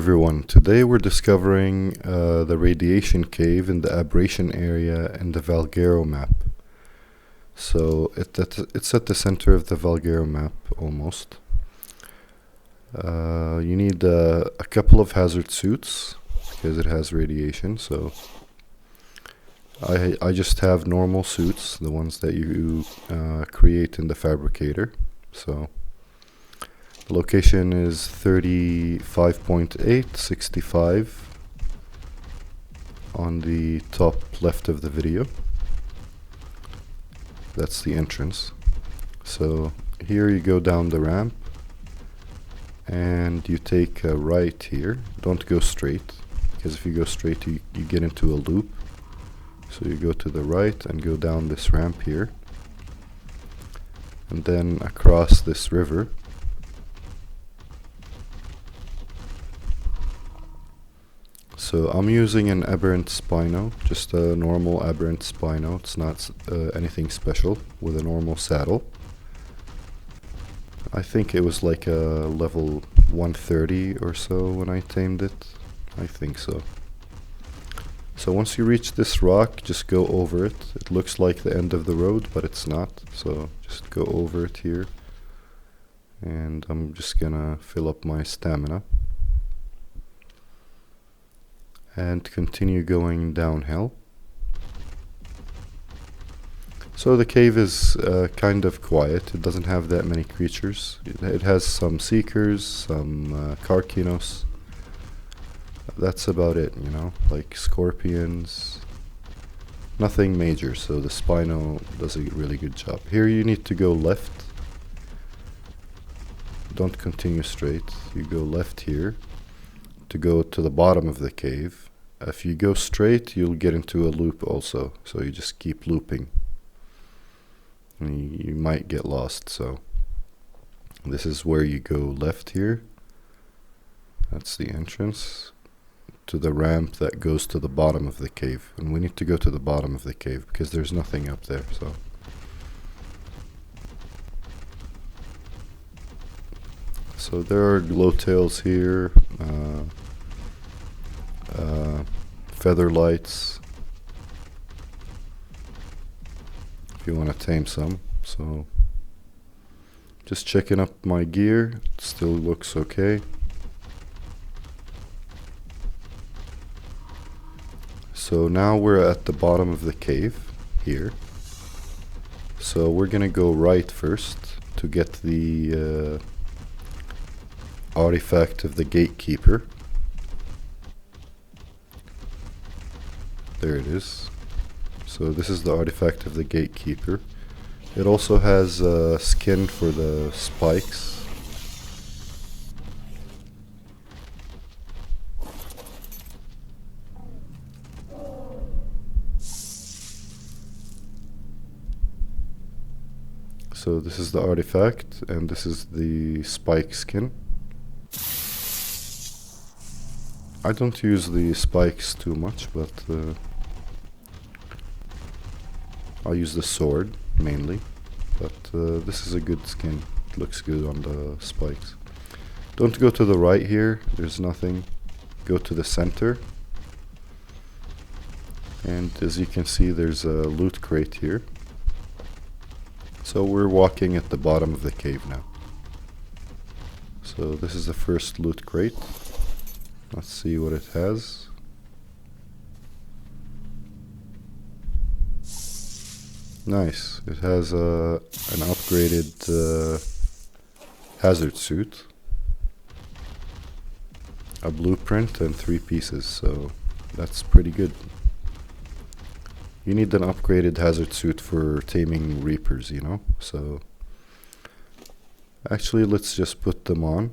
everyone, today we're discovering the radiation cave in the aberration area in the Valguero map. So it's at the center of the Valguero map, almost. You need a couple of hazard suits, because it has radiation, so I just have normal suits, the ones that you create in the fabricator. So the location is 35.865 on the top left of the video. That's the entrance. So here you go down the ramp and you take a right here. Don't go straight, because if you go straight you get into a loop. So you go to the right and go down this ramp here, and then across this river. So I'm using an abberant spino, just a normal abberant spino. It's not anything special, with a normal saddle. I think it was like a level 130 or so when I tamed it. I think so. So once you reach this rock, just go over it. It looks like the end of the road, but it's not. So just go over it here. And I'm just gonna fill up my stamina and continue going downhill. So the cave is kind of quiet. It doesn't have that many creatures. It has some seekers, some carcinos. That's about it, you know, like scorpions. Nothing major, so the spino does a really good job. Here you need to go left. Don't continue straight. You go left here to go to the bottom of the cave. If you go straight, you'll get into a loop also, so you just keep looping. And you might get lost, so this is where you go left here. That's the entrance to the ramp that goes to the bottom of the cave, and we need to go to the bottom of the cave because there's nothing up there. So there are glowtails here, feather lights, if you want to tame some. So just checking up my gear, it still looks okay. So now we're at the bottom of the cave here. So we're gonna go right first to get the artifact of the gatekeeper. There it is. So this is the artifact of the gatekeeper. It also has skin for the spikes. So this is the artifact, and this is the spike skin. I don't use the spikes too much, but I use the sword mainly. But this is a good skin. It looks good on the spikes. Don't go to the right here. There's nothing. Go to the center. And as you can see, there's a loot crate here. So we're walking at the bottom of the cave now. So this is the first loot crate. Let's see what it has. Nice. It has an upgraded hazard suit, a blueprint, and 3 pieces. So that's pretty good. You need an upgraded hazard suit for taming reapers, you know? So actually, let's just put them on,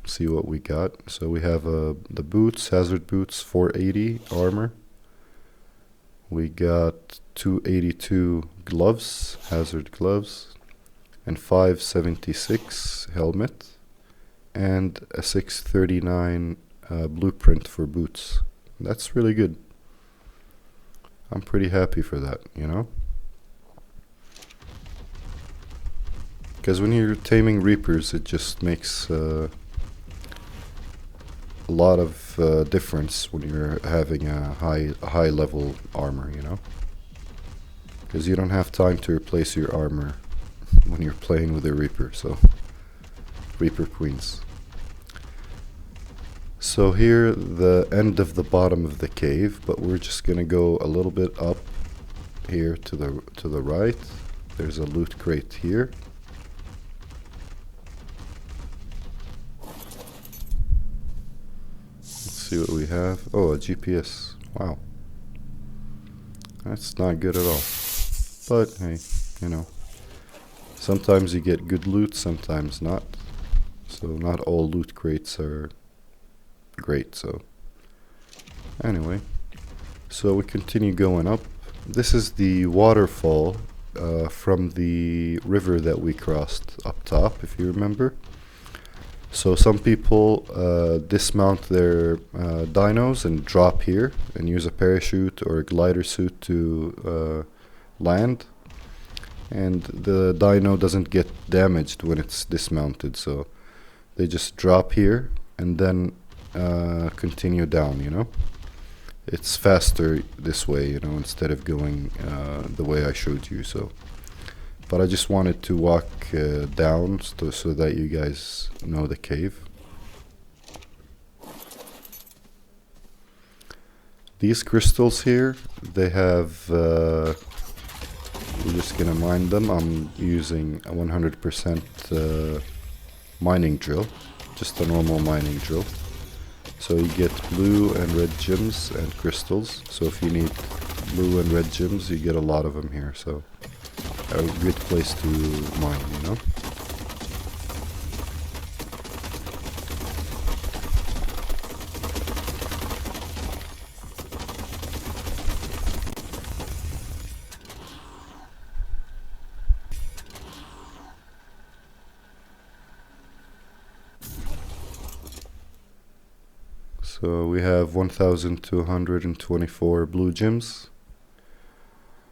see what we got. So we have the boots, hazard boots, 480 armor. We got 282 gloves, hazard gloves, and 576 helmet, and a 639 blueprint for boots. That's really good. I'm pretty happy for that, you know? Because when you're taming reapers, it just makes a lot of difference when you're having a high level armor, you know, because you don't have time to replace your armor when you're playing with a Reaper. So Reaper Queens. So here, the end of the bottom of the cave, but we're just gonna go a little bit up here to the right. There's a loot crate here. Let's see what we have. Oh, a GPS. Wow. That's not good at all. But hey, you know, sometimes you get good loot, sometimes not. So not all loot crates are great. So anyway, so we continue going up. This is the waterfall from the river that we crossed up top, if you remember. So some people dismount their dinos and drop here and use a parachute or a glider suit to land, and the dino doesn't get damaged when it's dismounted, so they just drop here and then continue down, you know. It's faster this way, you know, instead of going the way I showed you. So, but I just wanted to walk down so that you guys know the cave. These crystals here, they have, we're just gonna mine them. I'm using a 100% mining drill, just a normal mining drill. So you get blue and red gems and crystals. So if you need blue and red gems, you get a lot of them here. So a good place to mine, you know. So we have 1,224 blue gems,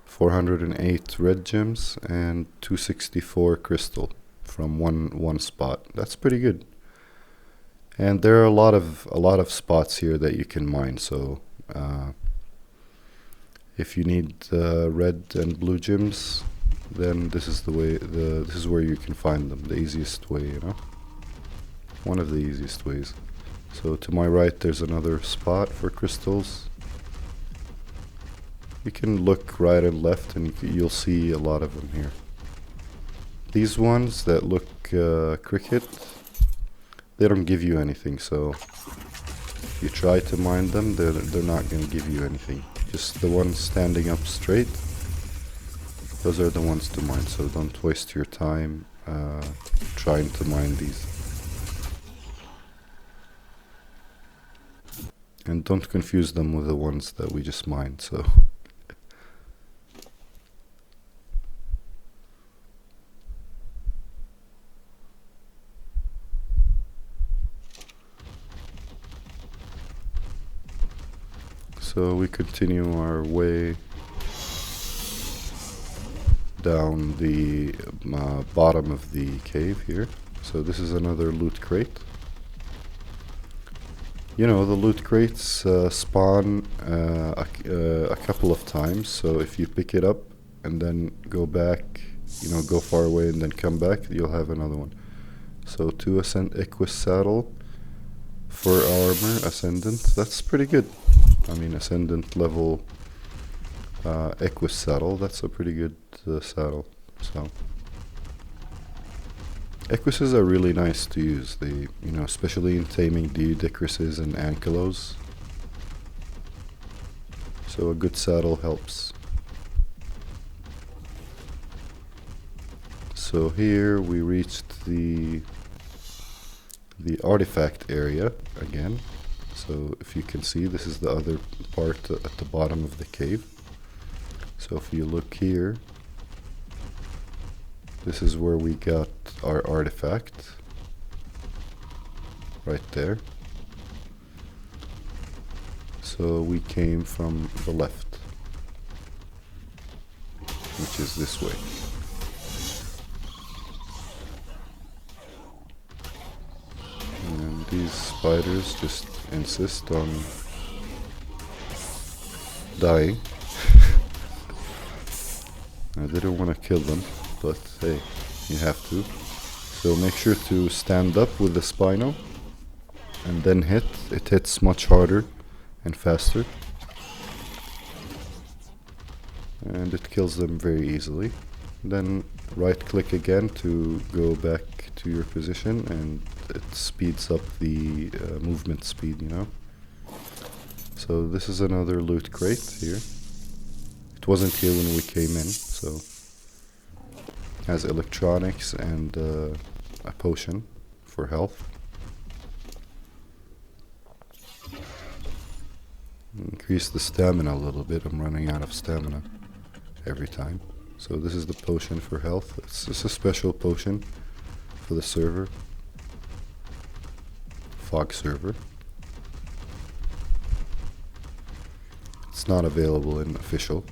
408 red gems, and 264 crystal from one spot. That's pretty good. And there are a lot of spots here that you can mine. So if you need red and blue gems, then this is the way. This is where you can find them. The easiest way, you know. One of the easiest ways. So to my right there's another spot for crystals. You can look right and left and you'll see a lot of them here. These ones that look cricket, they don't give you anything, so if you try to mine them, they're not going to give you anything. Just the ones standing up straight, those are the ones to mine, so don't waste your time trying to mine these. And don't confuse them with the ones that we just mined, so. So we continue our way down the bottom of the cave here. So this is another loot crate. You know, the loot crates spawn a couple of times, so if you pick it up and then go back, you know, go far away and then come back, you'll have another one. So 2 Equus saddle, 4 armor, ascendant, that's pretty good. I mean, ascendant level Equus saddle, that's a pretty good saddle. So Equises are really nice to use. They, you know, especially in taming Deodicruses and Ankylos. So a good saddle helps. So here we reached the artifact area again. So if you can see, this is the other part at the bottom of the cave. So if you look here, this is where we got our artifact, right there. So we came from the left, which is this way. And these spiders just insist on dying. I didn't want to kill them, but hey, you have to. So make sure to stand up with the Spino and then hit. It hits much harder and faster. And it kills them very easily. Then right click again to go back to your position, and it speeds up the movement speed, you know. So this is another loot crate here. It wasn't here when we came in, so has electronics and a potion for health. Increase the stamina a little bit. I'm running out of stamina every time. So this is the potion for health. It's just a special potion for the server. Fog server. It's not available in official,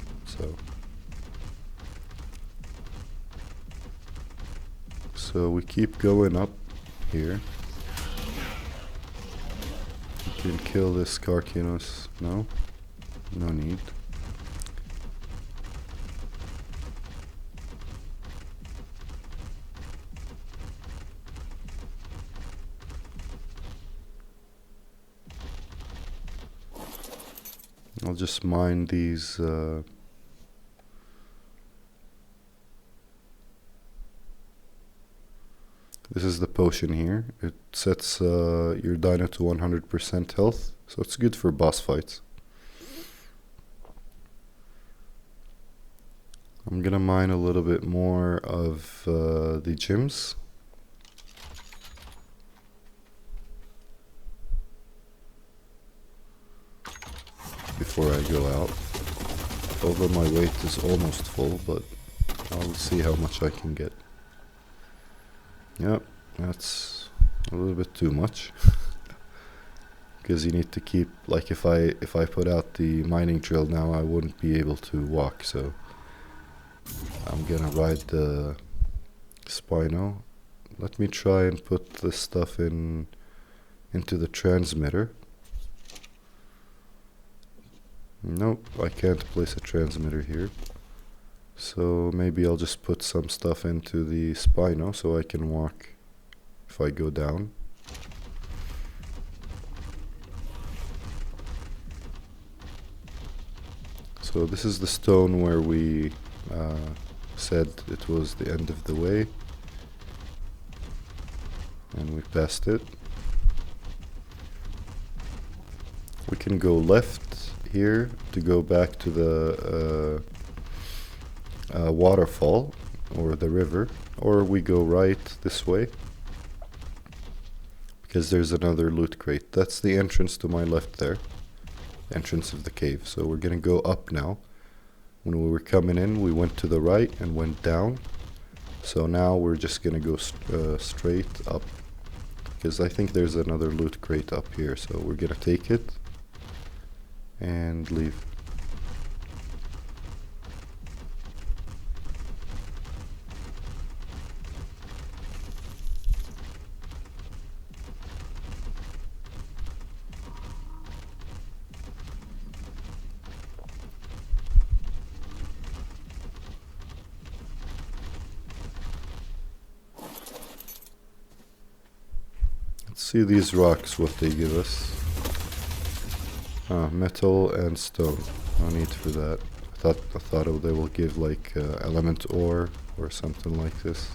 so we keep going up here. You can kill this Carcinos. No? No need. I'll just mine these this is the potion here. It sets your dino to 100% health, so it's good for boss fights. I'm gonna mine a little bit more of the gems. Before I go out. Although my weight is almost full, but I'll see how much I can get. Yep, that's a little bit too much. Because you need to keep, like if I put out the mining drill now, I wouldn't be able to walk, so I'm gonna ride the Spino. Let me try and put this stuff into the transmitter. Nope, I can't place a transmitter here. So maybe I'll just put some stuff into the Spino so I can walk if I go down. So this is the stone where we said it was the end of the way. And we passed it. We can go left here to go back to the waterfall or the river, or we go right this way because there's another loot crate. That's the entrance to my left there, entrance of the cave. So we're gonna go up now. When we were coming in, we went to the right and went down, so now we're just gonna go straight up because I think there's another loot crate up here, so we're gonna take it and leave. Let's see these rocks, what they give us. Metal and stone. No need for that. I thought they will give like element ore or something like this.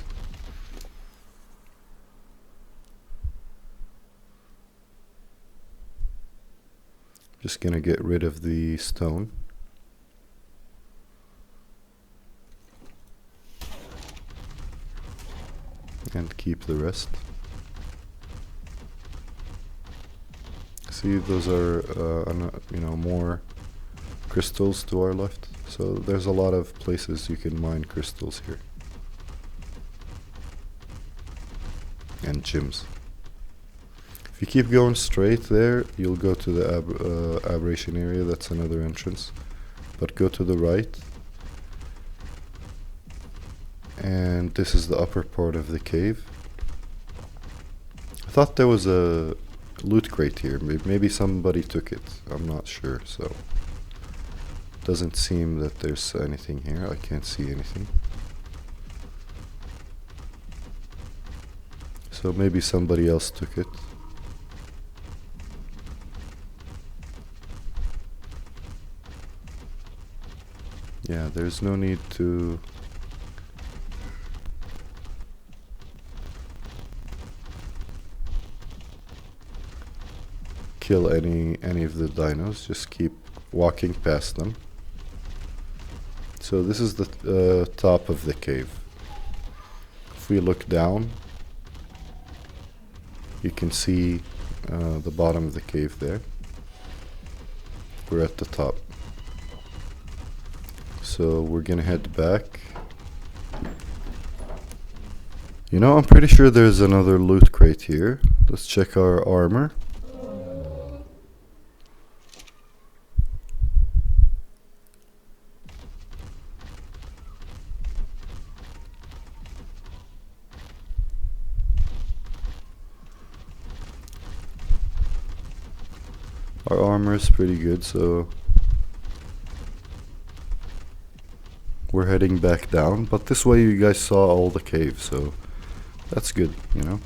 Just gonna get rid of the stone. And keep the rest. See, those are, you know, more crystals to our left. So there's a lot of places you can mine crystals here. And gems. If you keep going straight there, you'll go to the abberation area. That's another entrance. But go to the right. And this is the upper part of the cave. I thought there was a loot crate here. Maybe somebody took it. I'm not sure, so doesn't seem that there's anything here. I can't see anything. So maybe somebody else took it. Yeah, there's no need to kill any of the dinos. Just keep walking past them. So this is the top of the cave. If we look down, you can see the bottom of the cave there. We're at the top. So we're gonna head back. You know, I'm pretty sure there's another loot crate here. Let's check our armor. Our armor is pretty good, so we're heading back down. But this way you guys saw all the caves, so that's good, you know.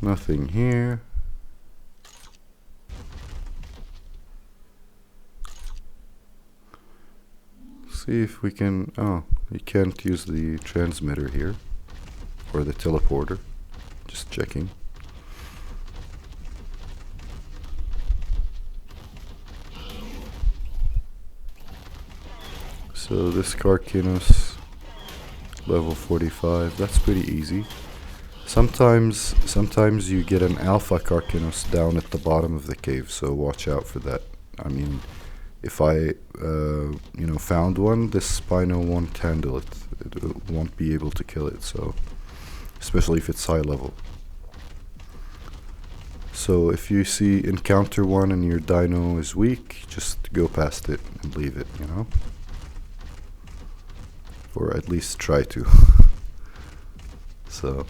Nothing here. See if we can... Oh, you can't use the transmitter here. Or the teleporter. Just checking. So this Carcinus, level 45, that's pretty easy. Sometimes you get an alpha Carcinus down at the bottom of the cave, so watch out for that. I mean, if I found one, this Spino won't handle it. It won't be able to kill it, so especially if it's high level. So if you encounter one and your dino is weak, just go past it and leave it, you know? Or at least try to. So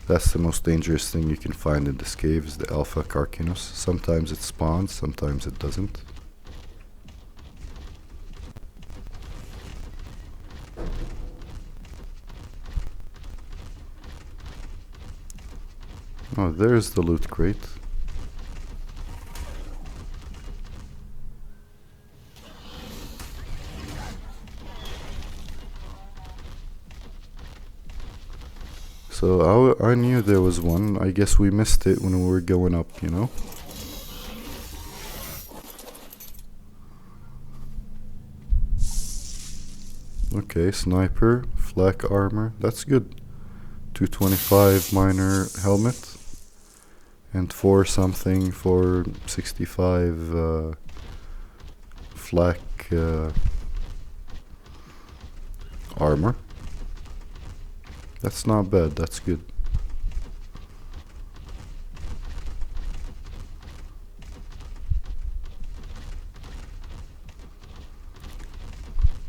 that's the most dangerous thing you can find in this cave, is the alpha Carcinus. Sometimes it spawns, sometimes it doesn't. Oh, there's the loot crate. So I knew there was one. I guess we missed it when we were going up, you know? Okay, sniper, flak armor, that's good. 225 miner helmet. And 465 flak armor. That's not bad, that's good.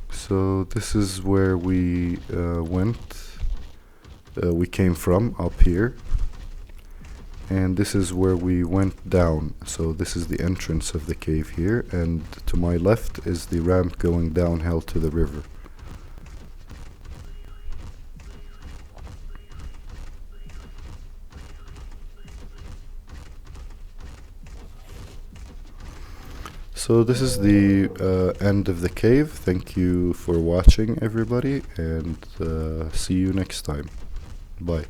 So this is where we we came from, up here. And this is where we went down. So this is the entrance of the cave here, and to my left is the ramp going downhill to the river. So this is the end of the cave. Thank you for watching, everybody, and see you next time. Bye.